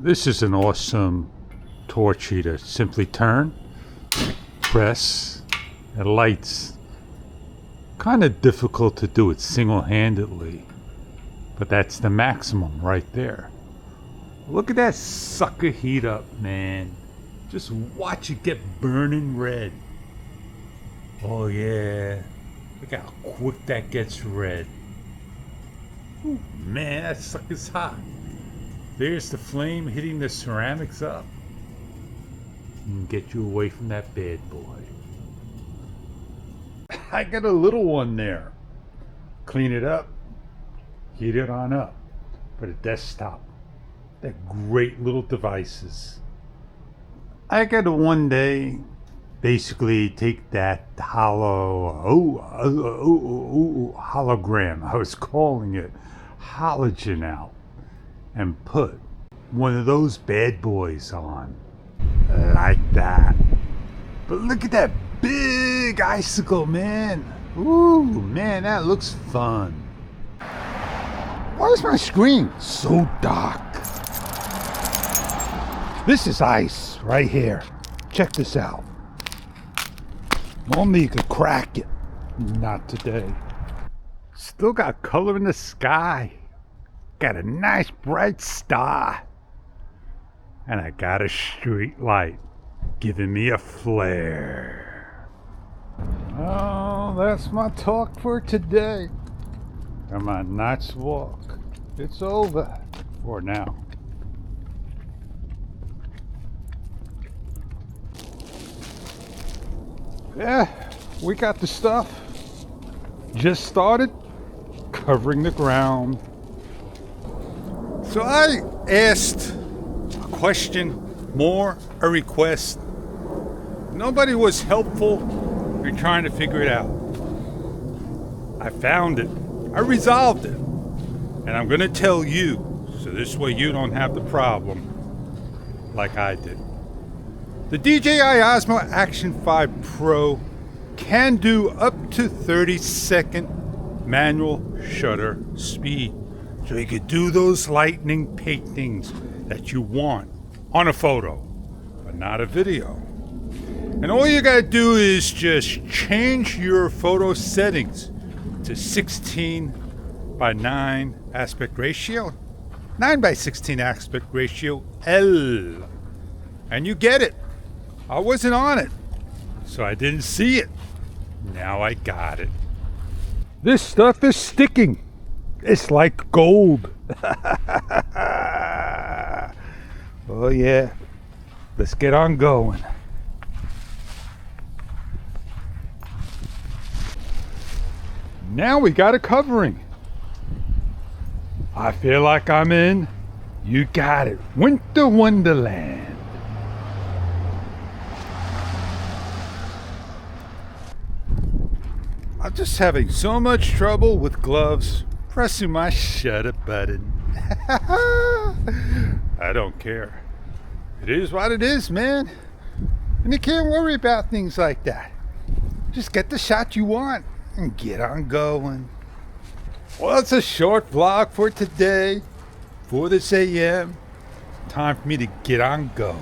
This is an awesome torch heater. Simply turn, press, it lights. Kind of difficult to do it single-handedly, but that's the maximum right there. Look at that sucker heat up, man. Just watch it get burning red. Oh yeah, look how quick that gets red. Ooh, man, that sucker's hot. There's the flame hitting the ceramics up and get you away from that bad boy. I got a little one there. Clean it up, heat it on up for the desktop. They're great little devices. I got to one day basically take that hologram, I was calling it, halogen out, and put one of those bad boys on like that. But look at that big icicle, man. Ooh, man, that looks fun. Why is my screen so dark? This is ice right here. Check this out. Normally you could crack it. Not today. Still got color in the sky. Got a nice bright star. And I got a street light giving me a flare. Oh, that's my talk for today. And my night's walk. It's over for now. Yeah, we got the stuff. Just started covering the ground. So I asked a question, more a request. Nobody was helpful in trying to figure it out. I found it. I resolved it. And I'm going to tell you, so this way you don't have the problem like I did. The DJI Osmo Action 5 Pro can do up to 30-second manual shutter speed. So you could do those lightning paintings that you want on a photo, but not a video. And all you gotta do is just change your photo settings to 16:9 aspect ratio, 9:16 aspect ratio L, and you get it. I wasn't on it, so I didn't see it. Now I got it. This stuff is sticking. It's like gold. Oh yeah, let's get on going. Now we got a covering. I feel like I'm in, you got it, Winter Wonderland. I'm just having so much trouble with gloves pressing my shutter button. I don't care. It is what it is, man. And you can't worry about things like that. Just get the shot you want and get on going. Well, it's a short vlog for today, 4 this a.m. Time for me to get on going.